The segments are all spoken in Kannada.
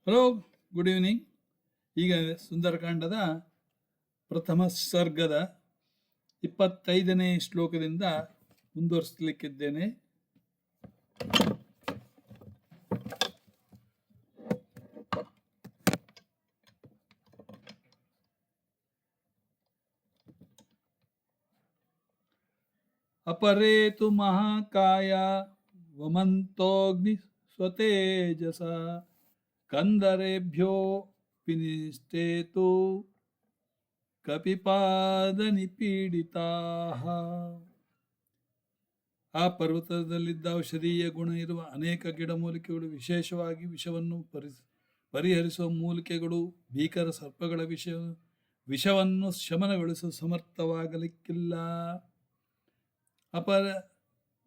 Hello, good evening. ಈಗ ಸುಂದರಕಾಂಡದ ಪ್ರಥಮ ಸರ್ಗದ 25ನೇ ಶ್ಲೋಕದಿಂದ ಮುಂದುವರಿಸಲಿಕ್ಕಿದ್ದೇನೆ. ಅಪರೇತು ಮಹಾಕಾಯ ವಮಂತೋಗ್ನಿ ಸ್ವತೇಜಸ ಕಂದರೇಭ್ಯೋ ವಿನಿಷ್ಟೇತು ಕಪಿಪಾದ ನಿಪೀಡಿತಾ. ಆ ಪರ್ವತದಲ್ಲಿದ್ದ ಔಷಧೀಯ ಗುಣ ಇರುವ ಅನೇಕ ಗಿಡಮೂಲಿಕೆಗಳು, ವಿಶೇಷವಾಗಿ ವಿಷವನ್ನು ಪರಿಹರಿಸುವ ಮೂಲಿಕೆಗಳು, ಭೀಕರ ಸರ್ಪಗಳ ವಿಷವನ್ನು ಶಮನಗೊಳಿಸಲು ಸಮರ್ಥವಾಗಲಿಕ್ಕಿಲ್ಲ. ಅಪರ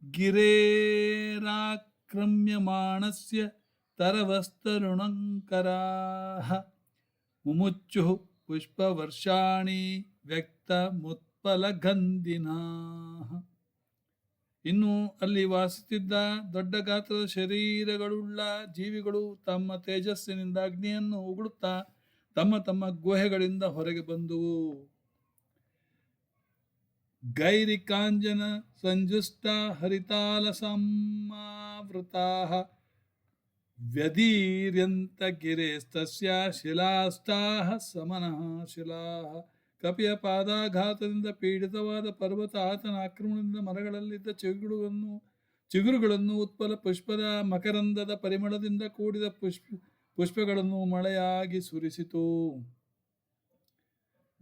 ಗಿರೇರಾಕ್ರಮ್ಯಮಾಣಸ್ಯ ತರವಸ್ತರುಣಂಕರಾಃ ಮುಮುಚ್ಚುಃ ಪುಷ್ಪವರ್ಷಾಣಿ ವ್ಯಕ್ತಮುತ್ಪಲಗಂಧಿನಾಃ. ಇನ್ನು ಅಲ್ಲಿ ವಾಸಿಸುತ್ತಿದ್ದ ದೊಡ್ಡ ಗಾತ್ರದ ಶರೀರಗಳುಳ್ಳ ಜೀವಿಗಳು ತಮ್ಮ ತೇಜಸ್ಸಿನಿಂದ ಅಗ್ನಿಯನ್ನು ಉಗುಳುತ್ತಾ ತಮ್ಮ ತಮ್ಮ ಗುಹೆಗಳಿಂದ ಹೊರಗೆ ಬಂದುವು. ಗೈರಿಕಾಂಜನ ಸಂಜುಷ್ಟ ಹರಿತಾಲ ಸಮಾವೃತಾಃ ವ್ಯದೀರ್ಯಂತ ಗಿರೇಸ್ತಸ್ಯ ಶಿಲಾಸ್ತಾಃ ಸಮನಃ ಶಿಲಾಃ. ಕಪಿಯ ಪಾದಾಘಾತದಿಂದ ಪೀಡಿತವಾದ ಪರ್ವತ ಆತನ ಆಕ್ರಮಣದಿಂದ ಮರಗಳಲ್ಲಿದ್ದ ಚಿಗುರುಗಳನ್ನು ಉತ್ಪಲ ಪುಷ್ಪದ ಮಕರಂದದ ಪರಿಮಳದಿಂದ ಕೂಡಿದ ಪುಷ್ಪಗಳನ್ನು ಮಳೆಯಾಗಿ ಸುರಿಸಿತು.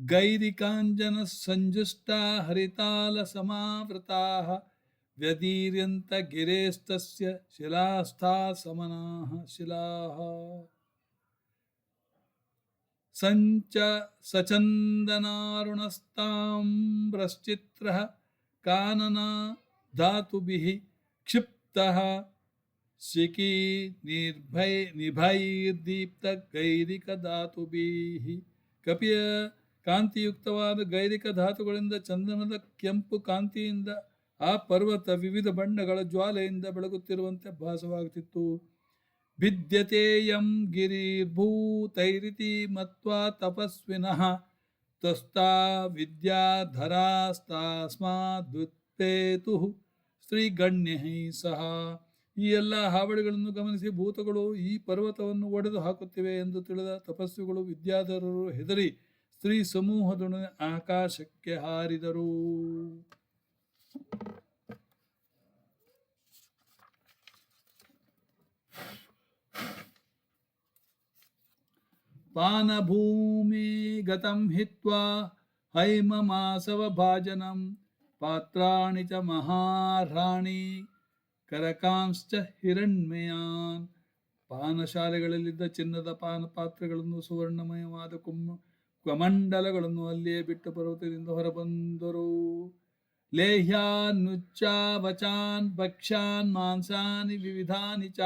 ಗೈರಿಕಾಂಜನ ಸಂಜುಷ್ಟ ಹರಿತಾಲ ಸಮಾವೃತಾಃ ವ್ಯದೀರ್ಯಂತ ಗಿರೇಸ್ತಸ್ಯ ಶಿಲಾಸ್ಥಾ ಸಮನಾಃ ಶಿಲಾಃ. ಸಚಂದನಾರುಣಸ್ತಾಮ್ರಶ್ಚಿತ್ರಃ ಕಾನನ ಧಾತುಭಿಃ ಕ್ಷಿಪ್ತಃ ಶಿಖಿ ನಿಭೈರ್ದೀಪ್ತ ಗೈರಿಕ ಧಾತುಭಿಃ. ಕಪಿಯ ಕಾಂತಿಯುಕ್ತವಾದ ಗೈರಿಕ ಧಾತುಗಳಿಂದ ಚಂದನದ ಕೆಂಪು ಕಾಂತಿಯಿಂದ ಆ ಪರ್ವತ ವಿವಿಧ ಬಣ್ಣಗಳ ಜ್ವಾಲೆಯಿಂದ ಬೆಳಗುತ್ತಿರುವಂತೆ ಭಾಸವಾಗುತ್ತಿತ್ತು. ಭಿದ್ಯತೇಯಂ ಗಿರಿರ್ಭೂತೈರಿತಿ ಮತ್ವಾ ತಪಸ್ವಿನಃ ತ್ವಸ್ತಾ ವಿದ್ಯಾಧರಾಸ್ತಾಸ್ಮಾದುತ್ಪೇತುಃ ಶ್ರೀಗಣ್ಯೈಃ ಸಹ. ಈ ಎಲ್ಲ ಹಾವಳಿಗಳನ್ನು ಗಮನಿಸಿ ಭೂತಗಳು ಈ ಪರ್ವತವನ್ನು ಒಡೆದು ಹಾಕುತ್ತಿವೆ ಎಂದು ತಿಳಿದ ತಪಸ್ವಿಗಳು ವಿದ್ಯಾಧರರು ಹೆದರಿ ಸ್ತ್ರೀ ಸಮೂಹದೊಡನೆ ಆಕಾಶಕ್ಕೆ ಹಾರಿದರು. ಪಾನಭೂಮಿ ಗತಂ ಹಿತ್ವಾ ಹೈಮಮಾಸವ ಭಾಜನಂ ಪಾತ್ರಾಣಿ ಚ ಮಹಾರಾಣಿ ಕರಕಾಂಶ್ಚ ಹಿರಣ್ಮಯಾನ್. ಪಾನಶಾಲೆಗಳಲ್ಲಿದ್ದ ಚಿನ್ನದ ಪಾನಪಾತ್ರೆಗಳನ್ನು, ಸುವರ್ಣಮಯವಾದ ಕಮಂಡಲಗಳನ್ನು ಅಲ್ಲಿಯೇ ಬಿಟ್ಟು ಪರ್ವತದಿಂದ ಹೊರಬಂದರು. ಲೇಹ್ಯಾನ್ನುಚ್ಚಾವಚಾನ್ ಭಕ್ಷ್ಯಾನ್ ಮಾಂಸಾನಿ ವಿವಿಧಾನಿ ಚ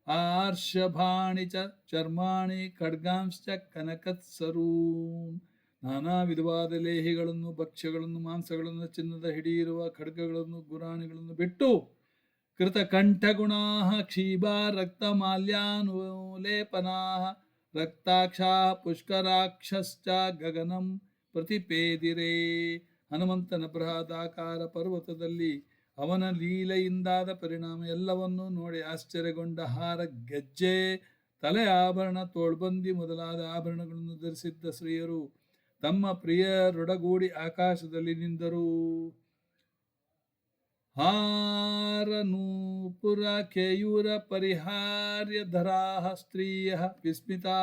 ಆರ್ಷಭಾಣಿ ಚ ಚರ್ಮಾಣಿ ಖಡ್ಗಾಂಶ್ಚ ಕನಕತ್ಸರೂನ್. ನಾನಾ ವಿಧವಾದ ಲೇಹಿಗಳನ್ನು, ಭಕ್ಷ್ಯಗಳನ್ನು, ಮಾಂಸಗಳನ್ನು, ಚಿನ್ನದ ಹಿಡಿಯಿರುವ ಖಡ್ಗಗಳನ್ನು, ಗುರಾಣಿಗಳನ್ನು ಬಿಟ್ಟು ಕೃತಕಂಠಗುಣಾಃ ಕ್ಷೀಬಾ ರಕ್ತಮಾಲ್ಯಾನುಲೇಪನಾಃ ರಕ್ತಾಕ್ಷಾ ಪುಷ್ಕರಾಕ್ಷಶ್ಚ ಗಗನಂ ಪ್ರತಿಪೇದಿರೇ. ಹನುಮಂತನ ಬೃಹದಾಕಾರ ಪರ್ವತದಲ್ಲಿ ಅವನ ಲೀಲೆಯಿಂದಾದ ಪರಿಣಾಮ ಎಲ್ಲವನ್ನೂ ನೋಡಿ ಆಶ್ಚರ್ಯಗೊಂಡ ಹಾರ, ಗೆಜ್ಜೆ, ತಲೆ ಆಭರಣ, ತೋಳ್ಬಂದಿ ಮೊದಲಾದ ಆಭರಣಗಳನ್ನು ಧರಿಸಿದ್ದ ಸ್ತ್ರೀಯರು ತಮ್ಮ ಪ್ರಿಯರೊಡಗೂಡಿ ಆಕಾಶದಲ್ಲಿ ನಿಂದರು. ಹಾರ ನೂಪುರ ಕೇಯೂರ ಪರಿಹಾರ್ಯ ಧರಾಃ ಸ್ತ್ರೀಯಃ ವಿಸ್ಮಿತಾ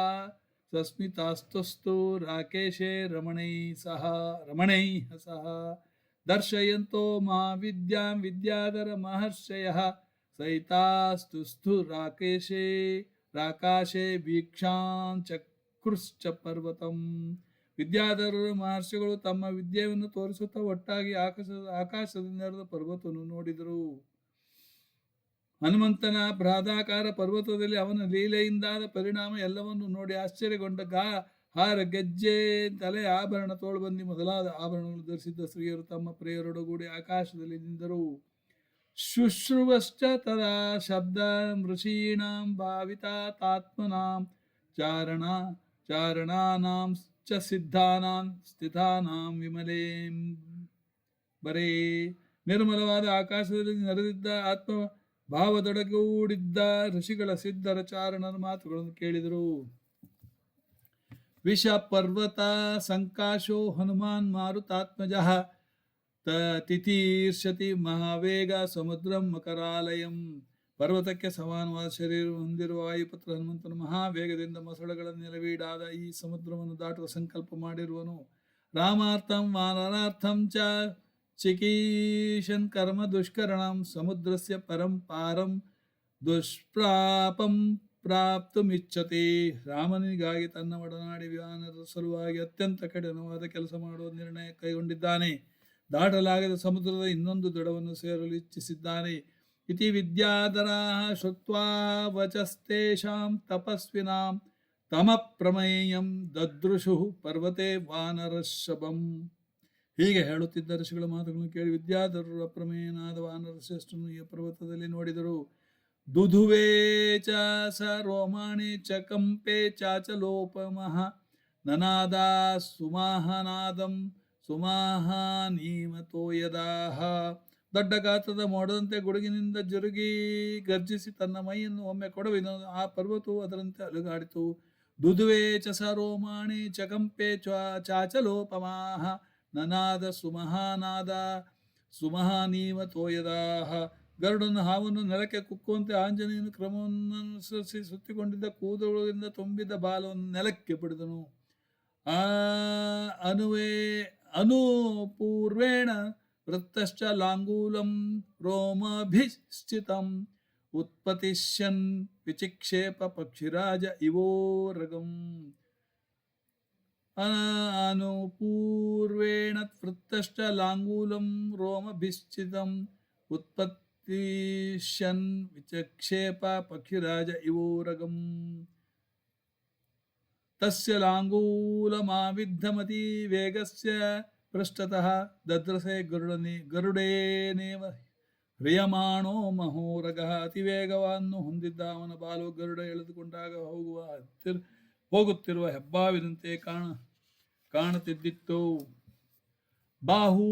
ಸಸ್ಮಿತಾಸ್ತುಸ್ತು ರಾಕೇಶೇ ರಮಣೈಃ ಸಹ ದರ್ಶಯಂತೋ ಮಹಾವಿದ್ಯಾಂ ವಿದ್ಯಾಧರ ಮಹರ್ಷಯಃ ಸಹಿತಾಸ್ತುಸ್ತು ರಾಕಾಶೇ ವೀಕ್ಷಾಂ ಚಕ್ರುಶ್ಚ ಪರ್ವತಂ. ವಿದ್ಯಾಧರರು ಮಹರ್ಷಿಗಳು ತಮ್ಮ ವಿದ್ಯೆಯನ್ನು ತೋರಿಸುತ್ತಾ ಒಟ್ಟಾಗಿ ಆಕಾಶದಿಂದ ನೆರೆದ ಪರ್ವತವನ್ನು ನೋಡಿದರು. ಹನುಮಂತನ ಬೃಹದಾಕಾರ ಪರ್ವತದಲ್ಲಿ ಅವನ ಲೀಲೆಯಿಂದಾದ ಪರಿಣಾಮ ಎಲ್ಲವನ್ನು ನೋಡಿ ಆಶ್ಚರ್ಯಗೊಂಡ ಹಾರ, ಗೆಜ್ಜೆ, ತಲೆ ಆಭರಣ, ತೋಳ್ಬಂದಿ ಮೊದಲಾದ ಆಭರಣಗಳು ಧರಿಸಿದ್ದ ಸ್ತ್ರೀಯರು ತಮ್ಮ ಪ್ರಿಯರೊಡಗೂಡಿ ಆಕಾಶದಲ್ಲಿ ನಿಂದರು. ಶುಶ್ರುವಶ್ಚ ತದಾ ಶಬ್ದ ಋಷೀಣಾಂ ಭಾವಿತಾತ್ಮನಾಂ ಚಾರಣಾನಾಂ ಚ ಸಿದ್ಧಾನಾಂ ಸ್ಥಿತಾನಾಂ ವಿಮಲೇಂ ಬರೇ ನಿರ್ಮಲವಾದ ಆಕಾಶದಲ್ಲಿ ನೆರೆದಿದ್ದ ಆತ್ಮ ಭಾವದೊಡಗೂಡಿದ್ದ ಋಷಿಗಳ ಸಿದ್ಧರ ಚಾರಣರ ಮಾತುಗಳನ್ನು ಕೇಳಿದರು. ವಿಷ ಪರ್ವತ ಸಂಕಾಶೋ ಹನುಮಾನ್ ಮಾರುತಾತ್ಮಜ ತಿತೀರ್ಷತಿ ಮಹಾವೇಗ ಸಮುದ್ರಂ ಮಕರಾಲಯಂ. ಪರ್ವತಕ್ಕೆ ಸಮಾನವಾದ ಶರೀರ ಹೊಂದಿರುವ ವಾಯುಪುತ್ರ ಹನುಮಂತನು ಮಹಾವೇಗದಿಂದ ಮೊಸಳೆಗಳ ನೆಲವೀಡಾದ ಈ ಸಮುದ್ರವನ್ನು ದಾಟುವ ಸಂಕಲ್ಪ ಮಾಡಿರುವನು. ರಾಮಾರ್ಥಂ ವಾನರಾರ್ಥಂ ಚ ಚಿಕೀಶನ್ ಕರ್ಮ ದುಷ್ಕರಣಂ ಸಮುದ್ರಸ್ಯ ಪರಂ ಪಾರಂ ದುಷ್ಪ್ರಾಪಂ ಪ್ರಾಪ್ತುಮಿಚ್ಛತಿ. ರಾಮನಿಗಾಗಿ ತನ್ನ ಒಡನಾಡಿ ವಾನರರ ಸಲುವಾಗಿ ಅತ್ಯಂತ ಕಠಿಣವಾದ ಕೆಲಸ ಮಾಡುವ ನಿರ್ಣಯ ಕೈಗೊಂಡಿದ್ದಾನೆ. ದಾಟಲಾಗದ ಸಮುದ್ರದ ಇನ್ನೊಂದು ದಡವನ್ನು ಸೇರಲು ಇಚ್ಛಿಸಿದ್ದಾನೆ. ಇತಿ ವಿದ್ಯಾಧರಾಃ ಶ್ರುತ್ವಾ ವಚಸ್ತೇಷಾಂ ತಪಸ್ವಿನಾಂ ತಮ ಪ್ರಮೇಯಂ ದದೃಶುಃ ಪರ್ವತೆ ವಾನರಶಬಂ. ಹೀಗೆ ಹೇಳುತ್ತಿದ್ದ ಋಷಿಗಳ ಮಾತುಗಳನ್ನು ಕೇಳಿ ವಿದ್ಯಾಧರರು ಅಪ್ರಮೇಯನಾದ ವಾನರ ಶ್ರೇಷ್ಠನು ಈ ಪರ್ವತದಲ್ಲಿ ನೋಡಿದರು. ದುಧುವೇ ಚ ಸ ರೋಮಾಣಿ ಚ ಕಂಪೆ ಚಾಚಲೋಪಮಃ ನನಾದ ಸುಮಾಹನಾದಂ ಸುಮಾಹಾನೀಮತೋ ಯದಾಹ. ದೊಡ್ಡ ಗಾತ್ರದ ಮೋಡದಂತೆ ಗುಡುಗಿನಿಂದ ಜರುಗಿ ಗರ್ಜಿಸಿ ತನ್ನ ಮೈಯನ್ನು ಒಮ್ಮೆ ಕೊಡವಿದ ಆ ಪರ್ವತವು ಅದರಂತೆ ಅಲುಗಾಡಿತು. ದುದುವೆ ಚ ಸ ರೋಮಾಣಿ ಚ ಕಂಪೆ ಚಾಚಲೋಪಮಾಹ ನನಾದ ಸುಮಹಾನಾದ ಸುಮಹಾನೀಮತೋ ಯದಾಹ. ಗರುಡನ ಹಾವನ್ನು ನೆಲಕ್ಕೆ ಕುಕ್ಕುವಂತೆ ಆಂಜನೇಯನು ಕ್ರಮವನ್ನು ಅನುಸರಿಸಿ ಸುತ್ತಿಕೊಂಡಿದ್ದ ಕೂದಲುಗಳಿಂದ ತುಂಬಿದ್ದ ಬಾಲವನ್ನು ನೆಲಕ್ಕೆ ಬಿಡಿದನು. ಅನುಪೂರ್ವೇಣ ವೃತ್ತಶ್ಚ ಲಾಂಗೂಲಂ ರೋಮಭಿಶ್ಚಿತಂ ಉತ್ಪತಿಷ್ಯನ್ ವಿಚಿಕ್ಷೇಪ ಪಕ್ಷಿರಾಜ ಇವೋರಗಂ. ಅನುಪೂರ್ವೇಣ ವೃತ್ತಶ್ಚ ಲಾಂಗೂಲಂ ರೋಮಭಿಶ್ಚಿತಂ ಉತ್ಪತ್ತಿಷ್ಯನ್ ವಿಚಕ್ಷೇಪ ಪಕ್ಷಿರಾಜ ಇವೋರಗಂ. ತಸ್ಯ ಲಾಂಗೂಲಮಾವಿದ್ಧಮತಿ ವೇಗಸ್ಯ ಪೃಷ್ಠತಃ ದದ್ರಸೆ ಗರುಡೇನೇವ ಹ್ರಿಯಮಾಣೋ ಮಹೋರಗಃ. ಅತಿವೇಗವನ್ನು ಹೊಂದಿದ್ದ ಅವನ ಬಾಲು ಗರುಡ ಎಳೆದುಕೊಂಡಾಗ ಹೋಗುತ್ತಿರುವ ಹೆಬ್ಬಾವಿನಂತೆ ಕಾಣುತ್ತಿದ್ದಿತ್ತು. ಬಾಹು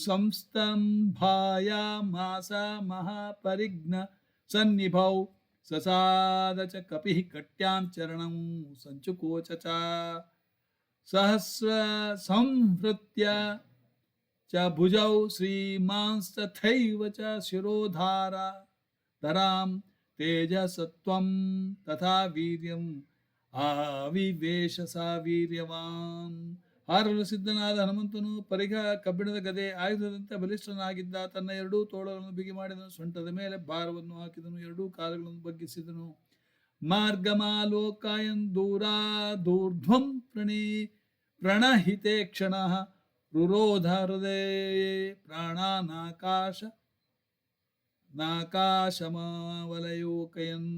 ಸಂಸ್ತಂಭಾಯ ಮಾಸ ಮಹಾಪರಿಘ್ನ ಸನ್ನಿಭೌ ಸಸಾದ ಚ ಕಪಿಃ ಕಟ್ಯಾಂ ಚರಣಂ ಸಂಚುಕೋಚ ಚ ಸಹಸ್ರ ಸಂಹೃತ್ಯ ಚ ಭುಜೌ ಶ್ರೀಮಾಂಸ್ತಥೈವ ಚ ಶಿರೋಧಾರ ಧರಾಂ ತೇಜಸತ್ವಂ ತಥಾ ವೀರ್ಯಂ ಆವಿವೇಶ ಸಾ ವೀರ್ಯವಾನ್. ಹಾರಲು ಸಿದ್ಧನಾದ ಹನುಮಂತನು ಪರಿಘ ಕಬ್ಬಿಣದ ಗದೆ ಆಯುಧದಂತೆ ಬಲಿಷ್ಠನಾಗಿದ್ದ. ತನ್ನ ಎರಡೂ ತೋಳಗಳನ್ನು ಬಿಗಿ ಮಾಡಿದನು, ಸೊಂಟದ ಮೇಲೆ ಭಾರವನ್ನು ಹಾಕಿದನು, ಎರಡೂ ಕಾಲುಗಳನ್ನು ಬಗ್ಗಿಸಿದನು. ಮಾರ್ಗಮಾಲೋಕಾಯನ್ ದೂರಾಧೂರ್ಧ್ವಂ ಪ್ರಣಹಿತೆ ಕ್ಷಣ ರುರೋಧ ಹೃದಯೇ ನಾಕಾಶಮಾವಲಯೋಕಯನ್.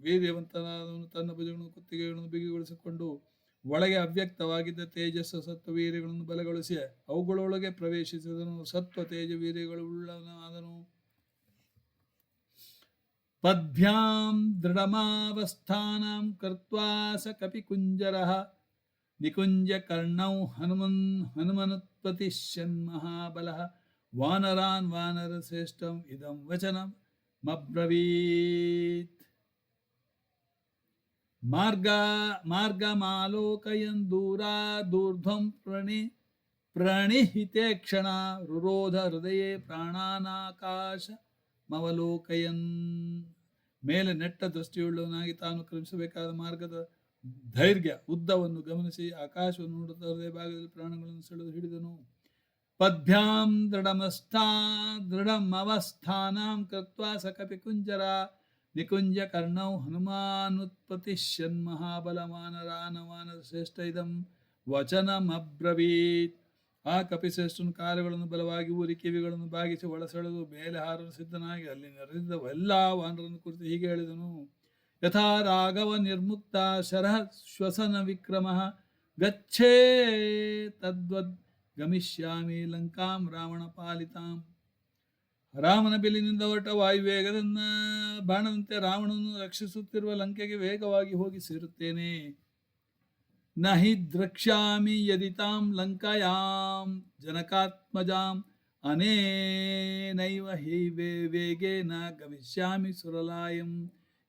ವೀರ್ಯವಂತನಾದವನು ತನ್ನ ಭುಜಗಳನ್ನು ಕುತ್ತಿಗೆಗಳನ್ನು ಬಿಗಿಗೊಳಿಸಿಕೊಂಡು ಒಳಗೆ ಅವ್ಯಕ್ತವಾಗಿದ್ದ ತೇಜಸ್ಸು ಸತ್ವ ವೀರ್ಯಗಳನ್ನು ಬಲಗೊಳಿಸಿ ಅವುಗಳೊಳಗೆ ಪ್ರವೇಶಿಸಿದನು. ಸತ್ವ ತೇಜ ವೀರ್ಯಗಳುಳ್ಳವನಾದನು. ಪದ್ಭ್ಯಾಂ ದೃಢಮಾವಸ್ಥಾನಂ ಕೃತ್ವಾ ಸ ಕಪಿಕುಂಜರಃ ನಿಕುಂಜ ಕರ್ಣೌ ಹನುಮನುತ್ಪತಿಷ್ಯನ್ ಮಹಾಬಲಃ ವಾನರಾನ್ ವಾನರಶ್ರೇಷ್ಠಂ ಇದಂ ವಚನಮಬ್ರವೀತ್. ಮಾರ್ಗಮಾಲೋಕಯನ್ ದೂರಾದೂರ್ಧ್ವಂ ಪ್ರಣಿಹಿತೆ ಕ್ಷಣ ರುರೋಧ ಹೃದಯೇ ಪ್ರಾಣಾನಾಕಾಶಮವಲೋಕಯನ್. ಮೇಲೆ ನೆಟ್ಟ ದೃಷ್ಟಿಯುಳ್ಳವನಾಗಿ ತಾನು ಕ್ರಮಿಸಬೇಕಾದ ಮಾರ್ಗದ ದೈರ್ಘ್ಯ ಉದ್ದವನ್ನು ಗಮನಿಸಿ ಆಕಾಶವನ್ನು ನೋಡುತ್ತಾ ಹೃದಯ ಭಾಗದಲ್ಲಿ ಪ್ರಾಣಗಳನ್ನು ಸೆಳೆದು ಹಿಡಿದನು. ಪದ್ಭ್ಯಾಂ ದೃಢಮವಸ್ಥಾನಂ ಕೃತ್ವಾ ಸ ಕಪಿಕುಂಜರ ನಿಕುಂಜ ಕರ್ಣೌ ಹನುಮಾನುತ್ಪತಿಷ್ಯನ್ ಮಹಾಬಲ ವಾನರ ಶ್ರೇಷ್ಠ ಇದಂ ವಚನಮಬ್ರವೀತ್. ಆ ಕಪಿಶ್ರೇಷ್ಠನು ಕಾಲುಗಳನ್ನು ಬಲವಾಗಿ ಊರಿ ಕಿವಿಗಳನ್ನು ಬಾಗಿಸಿ ಒಳಸೆಳೆದು ಮೇಲೆ ಹಾರಲು ಸಿದ್ಧನಾಗಿ ಅಲ್ಲಿ ನೆರೆದಿದ್ದ ಎಲ್ಲ ವಾನರನ್ನು ಕುರಿತು ಹೀಗೆ ಹೇಳಿದನು. ಯಥಾ ರಾಘವ ನಿರ್ಮುಕ್ತ ಶರಃ ಶ್ವಸನ ವಿಕ್ರಮಃ ಗಚ್ಚೇ ತದ್ವದ್ ಗಮಿಷ್ಯಾಮಿ ಲಂಕಾಂ ರಾವಣ ಪಾಲಿತಾಂ. ರಾಮನ ಬಿಲ್ಲಿನಿಂದ ಹೊರಟ ವಾಯುವೇಗದನ್ನ ಬಾಣದಂತೆ ರಾವಣನನ್ನು ರಕ್ಷಿಸುತ್ತಿರುವ ಲಂಕೆಗೆ ವೇಗವಾಗಿ ಹೋಗಿ ಸೇರುತ್ತೇನೆ. ನಹಿ ದ್ರಕ್ಷ್ಯಾಮಿ ಯದಿ ತಾಂ ಲಂಕಾಯಾಂ ಜನಕಾತ್ಮಜಾಂ ಅನೇನೈವ ಹಿ ವೇಗೇನ ಗಮಿಷ್ಯಾಮಿ ಸುರಲಾಯಂ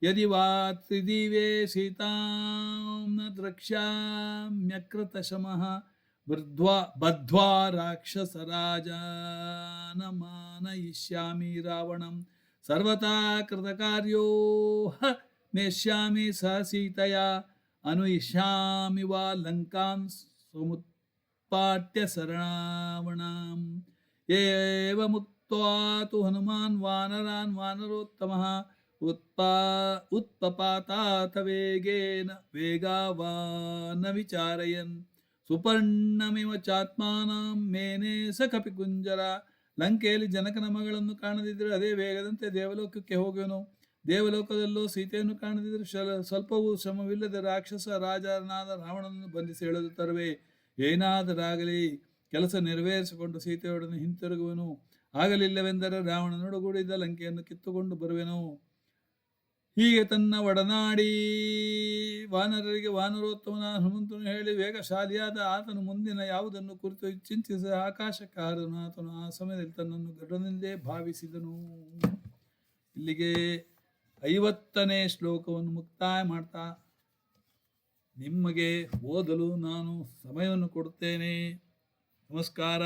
ಯದಿ ವಾ ತ್ರಿದಿವೇ ಸೀತಾಂ ನ ದ್ರಕ್ಷ್ಯಾಮ್ಯಕೃತಶಮಃ ಬದ್ಧ್ವಾ ರಾಕ್ಷಸರಾಜಾನಮಾನಯಿಷ್ಯಾಮಿ ರಾವಣಂ ಸರ್ವತಾ ಕೃತಕಾರ್ಯೋ ಮೇಷ್ಯಾಮಿ ಸಹ ಸೀತಯಾ ಅನುಯಿಷ್ಯಾಮಿ ವಾ ಲಂಕಾಂ ಸಮುತ್ಪಾಟ್ಯ ಸರಾವಣಾಂ. ಏವಮುಕ್ತ್ವಾ ತು ಹನುಮಾನ್ ವಾನರಾನ್ ವಾನರೋತ್ತಮಃ ಉತ್ಪಪಾತಾಥ ವೇಗಾವಾನ ವಿಚಾರಯನ್ ಸುಪರ್ಣಮಿವ ಚಾತ್ಮಾನಂ ಮೇನೆ ಸ ಕಪಿಕುಂಜರ. ಲಂಕೆಯಲ್ಲಿ ಜನಕನ ಮಗಳನ್ನು ಕಾಣದಿದ್ದರೆ ಅದೇ ವೇಗದಂತೆ ದೇವಲೋಕಕ್ಕೆ ಹೋಗುವನು. ದೇವಲೋಕದಲ್ಲೂ ಸೀತೆಯನ್ನು ಕಾಣದಿದ್ದರೆ ಸ್ವಲ್ಪವೂ ಶ್ರಮವಿಲ್ಲದೆ ರಾಕ್ಷಸ ರಾಜನಾದ ರಾವಣನನ್ನು ಬಂಧಿಸಿ ಎಳೆದು ತರುವೆ. ಏನಾದರಾಗಲಿ ಕೆಲಸ ನೆರವೇರಿಸಿಕೊಂಡು ಸೀತೆಯೊಡನೆ ಹಿಂತಿರುಗುವನು. ಆಗಲಿಲ್ಲವೆಂದರೆ ರಾವಣನೊಡಗೂಡಿದ ಲಂಕೆಯನ್ನು ಕಿತ್ತುಕೊಂಡು ಬರುವೆನು. ಹೀಗೆ ತನ್ನ ಒಡನಾಡಿ ವಾನರರಿಗೆ ವಾನರೋತ್ತಮನ ಹನುಮಂತನು ಹೇಳಿ ವೇಗಶಾಲಿಯಾದ ಆತನು ಮುಂದಿನ ಯಾವುದನ್ನು ಕುರಿತು ಚಿಂತಿಸಿ ಆಕಾಶಕ್ಕೆ ಹಾರದನು. ಆತನು ಆ ಸಮಯದಲ್ಲಿ ತನ್ನನ್ನು ಗರುಡನೆಂದೇ ಭಾವಿಸಿದನು. ಇಲ್ಲಿಗೆ 50ನೇ ಶ್ಲೋಕವನ್ನು ಮುಕ್ತಾಯ ಮಾಡ್ತಾ ನಿಮಗೆ ಓದಲು ನಾನು ಸಮಯವನ್ನು ಕೊಡುತ್ತೇನೆ. ನಮಸ್ಕಾರ.